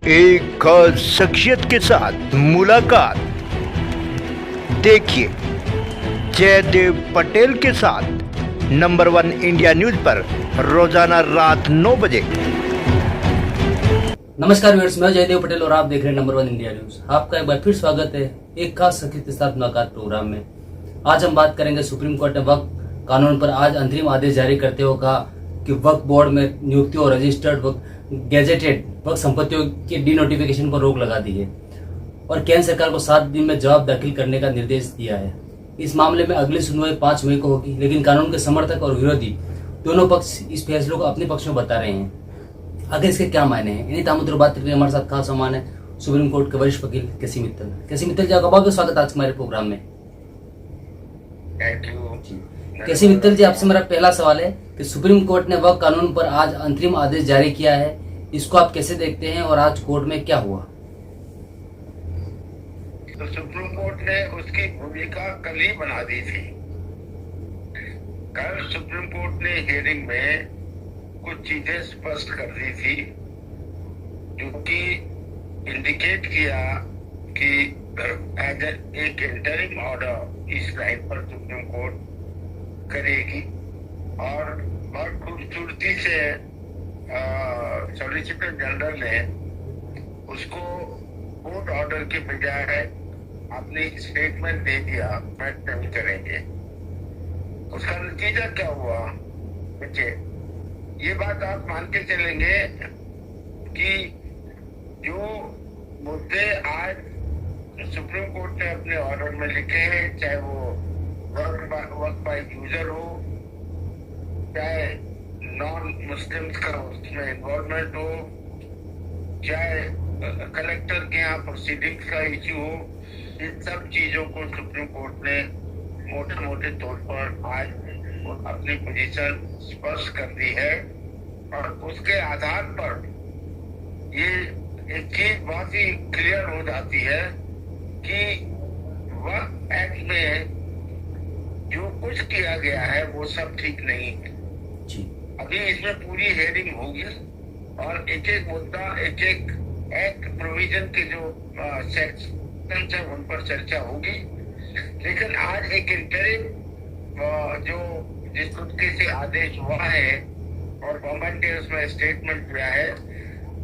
एक खास शख्सियत के साथ मुलाकात। देखिए जयदेव पटेल के साथ नंबर 1 इंडिया न्यूज पर रोजाना रात 9 बजे। नमस्कार व्यूअर्स, मैं जयदेव पटेल और आप देख रहे हैं नंबर 1 इंडिया न्यूज। आपका एक बार फिर स्वागत है एक खास शख्सियत के साथ मुलाकात प्रोग्राम में। आज हम बात करेंगे सुप्रीम कोर्ट ने वक्फ कानून पर आज अंतरिम आदेश जारी करते हुए कहा कि वक्फ बोर्ड में नियुक्तियों और रजिस्टर्ड गैजेटेड वक्फ संपत्तियों के डिनोटिफिकेशन पर रोक लगा दी है और केंद्र सरकार को 7 दिन में जवाब दाखिल करने का निर्देश दिया है। इस मामले में अगली सुनवाई 5 मई को होगी, लेकिन कानून के समर्थक और विरोधी दोनों पक्ष इस फैसले को अपने पक्ष में बता रहे हैं। आगे इसके क्या मायने हैं, इन्हीं तामुद्र बात करने हमारे साथ खास सामान है सुप्रीम कोर्ट के वरिष्ठ वकील केसी मित्तल। केसी मित्तल जी, आपका बहुत बहुत स्वागत आज हमारे प्रोग्राम में। Thank you. K C Mittal ji, आपसे मेरा पहला सवाल है कि सुप्रीम कोर्ट ने वक्फ कानून पर आज अंतरिम आदेश जारी किया है, इसको आप कैसे देखते हैं और आज कोर्ट में क्या हुआ? तो सुप्रीम कोर्ट ने उसकी भूमिका कल ही बना दी थी। कल सुप्रीम कोर्ट ने हियरिंग में कुछ चीजें स्पष्ट कर दी थी, जो कि इंडिकेट किया कि एज एक इंटरिम ऑर्डर इस लाइन पर सुप्रीम कोर्ट करेगी और बहुत खूबसूरती से सॉलिसिटर जनरल ने उसको कोर्ट ऑर्डर के बजाय अपनी स्टेटमेंट दे दिया, बैठ नहीं करेंगे। उसका नतीजा क्या हुआ बच्चे, ये बात आप मान के चलेंगे कि जो मुद्दे आज सुप्रीम कोर्ट ने अपने ऑर्डर में लिखे हैं, चाहे वो वर्क बाय यूजर हो, चाहे नॉन मुस्लिम्स का उसमें इन्वॉल्वमेंट हो, चाहे कलेक्टर के यहाँ प्रोसीडिंग्स का इश्यू हो, इन सब चीजों को सुप्रीम कोर्ट ने मोटे मोटे तौर पर आज अपनी पोजीशन स्पष्ट कर दी है। और उसके आधार पर ये एक चीज बहुत ही क्लियर हो जाती है कि वक्फ एक्ट में जो कुछ किया गया है वो सब ठीक नहीं है। अभी इसमें पूरी हेयरिंग होगी और एक एक मुद्दा, एक एक एक्ट प्रोविजन के जो सेक्शन है उन पर चर्चा होगी। लेकिन आज एक इंटरिम जो जिस तरीके से आदेश हुआ है और गवर्नमेंट ने उसमें स्टेटमेंट दिया है,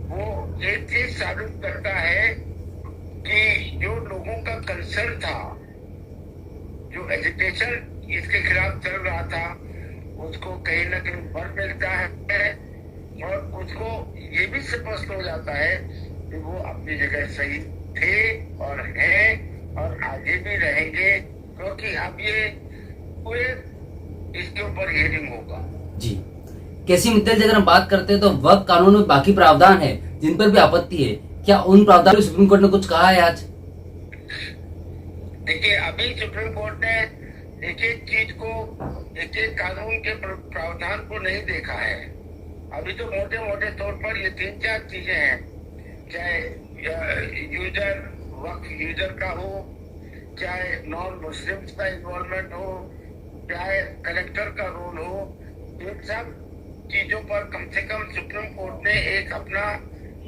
वो एक चीज साबित करता है कि जो लोगों का कंसर्न था, जो एजिटेशन इसके खिलाफ चल रहा था, उसको कहीं ना कहीं बल मिलता है और उसको ये भी स्पष्ट हो जाता है कि वो अपनी जगह सही थे और हैं और आगे भी रहेंगे, क्योंकि अब ये पूरे इसके ऊपर हियरिंग होगा। जी, केसी मित्तल जी, अगर हम बात करते हैं तो वक्फ कानून में बाकी प्रावधान है जिन पर भी आपत्ति है, क्या उन प्रावधान पर सुप्रीम कोर्ट ने कुछ कहा है आज? देखिए, अभी सुप्रीम कोर्ट ने एक एक चीज को, एक एक कानून के प्रावधान को नहीं देखा है। अभी तो मोटे मोटे तौर पर ये 3-4 चीजें हैं, चाहे यूजर वक्फ यूजर का हो, चाहे नॉन मुस्लिम्स का इन्वॉल्वमेंट हो, चाहे कलेक्टर का रोल हो, इन सब चीजों पर कम से कम सुप्रीम कोर्ट ने एक अपना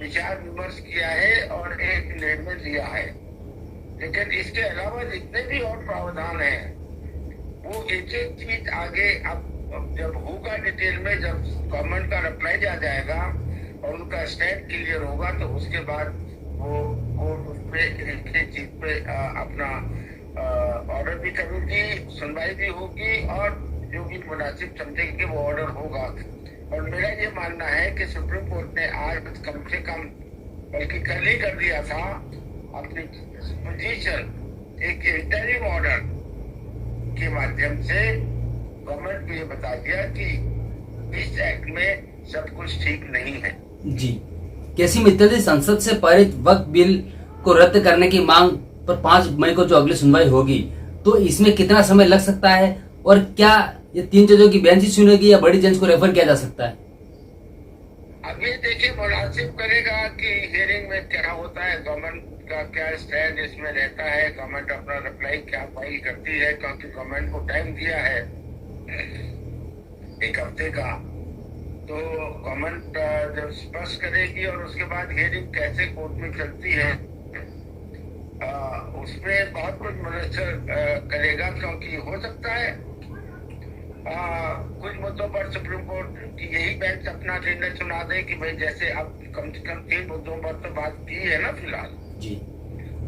विचार विमर्श किया है और एक निर्णय लिया है। लेकिन इसके अलावा जितने भी और प्रावधान हैं, वो एक एक चीज आगे अब जब होगा डिटेल में, जब गवर्नमेंट का रिप्लाई आ जाएगा और उनका स्टैंड क्लियर होगा, तो उसके बाद वो कोर्ट उस पे एक एक चीज पे अपना ऑर्डर भी करेगी, सुनवाई भी होगी और जो भी मुनासिब समझेंगे वो ऑर्डर होगा। और मेरा ये मानना है कि सुप्रीम कोर्ट ने आज कम से कम, बल्कि कल ही कर दिया था, अपनी पोजीशन एक इंटरिम ऑर्डर के माध्यम से गवर्नमेंट को ये बता दिया कि इस एक्ट में सब कुछ ठीक नहीं है। जी, केसी मित्तल जी, संसद से पारित वक्फ बिल को रद्द करने की मांग पर 5 मई को जो अगली सुनवाई होगी, तो इसमें कितना समय लग सकता है और क्या ये 3 जजों की बेंच ही सुनेगी या बड़ी बेंच को रेफर किया जा सकता है? अभी देखिए, मुनासिब करेगा कि हियरिंग में क्या होता है, गवर्नमेंट का क्या स्टैंड इसमें रहता है, गवर्नमेंट अपना रिप्लाई क्या फाइल करती है, क्योंकि गवर्नमेंट को टाइम दिया है 1 हफ्ते का। तो गवर्नमेंट जब स्पष्ट करेगी और उसके बाद हियरिंग कैसे कोर्ट में चलती है उसमें बहुत कुछ मदद करेगा, क्योंकि हो सकता है कुछ मुद्दों पर सुप्रीम कोर्ट की यही बेंच अपना निर्णय सुना दे कि भाई जैसे अब कम से कम 3 मुद्दों पर तो बात की है ना फिलहाल जी,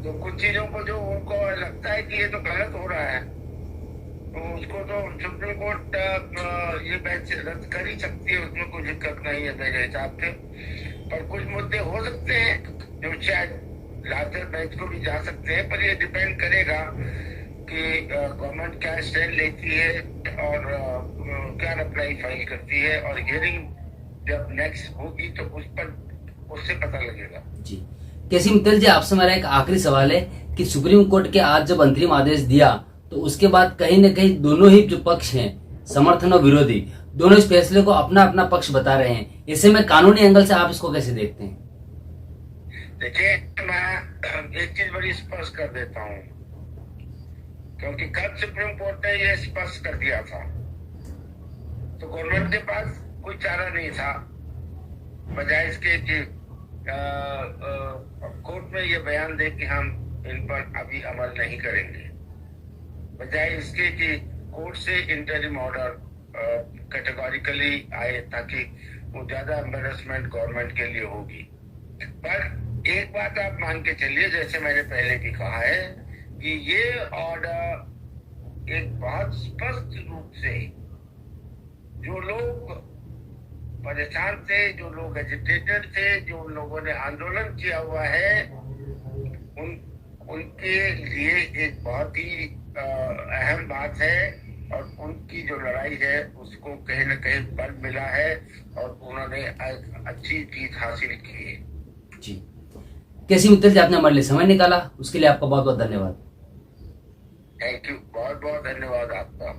तो कुछ चीजों को जो उनको लगता है कि ये तो गलत हो रहा है तो उसको तो सुप्रीम कोर्ट ये बेंच रद्द कर ही सकती है, उसमें कोई दिक्कत नहीं है मेरे हिसाब से। पर कुछ मुद्दे हो सकते हैं जो शायद लार्जर बेंच को भी जा सकते हैं, पर ये डिपेंड करेगा कि गवर्नमेंट क्या स्टैंड लेती है और क्या रिप्लाई फाइल करती है, और हियरिंग जब नेक्स्ट होगी तो उस पर उससे पता लगेगा। जी। केसी मित्तल जी, आपसे मेरा एक आखिरी सवाल है कि सुप्रीम कोर्ट के आज जब अंतरिम आदेश दिया तो उसके बाद कहीं न कहीं दोनों ही जो पक्ष हैं, समर्थन और विरोधी, दोनों इस फैसले को अपना अपना पक्ष बता रहे हैं। ऐसे में कानूनी एंगल से आप इसको कैसे देखते हैं? देखिए, मैं एक चीज बड़ी स्पष्ट कर देता हूँ, क्योंकि कल सुप्रीम कोर्ट ने यह स्पष्ट कर दिया था तो गवर्नमेंट के पास कोई चारा नहीं था बजाय इसके कि कोर्ट में ये बयान दे कि हम इन पर अभी अमल नहीं करेंगे, बजाय इसके कि कोर्ट से इंटरिम ऑर्डर कैटेगोरिकली आए ताकि वो ज्यादा एम्बेरसमेंट गवर्नमेंट के लिए होगी। पर एक बात आप मान के चलिए, जैसे मैंने पहले भी कहा है कि ये ऑर्डर एक बहुत स्पष्ट रूप से जो लोग परेशान थे, जो लोग एजिटेटेड थे, जो लोगों ने आंदोलन किया हुआ है, उनके लिए एक बहुत ही अहम बात है और उनकी जो लड़ाई है उसको कहीं न कहीं बल मिला है और उन्होंने एक अच्छी जीत हासिल की है। जी, केसी मित्तल जी, आपने हमारे लिए समय निकाला, उसके लिए आपका बहुत बहुत धन्यवाद। थैंक यू, बहुत बहुत धन्यवाद आपका।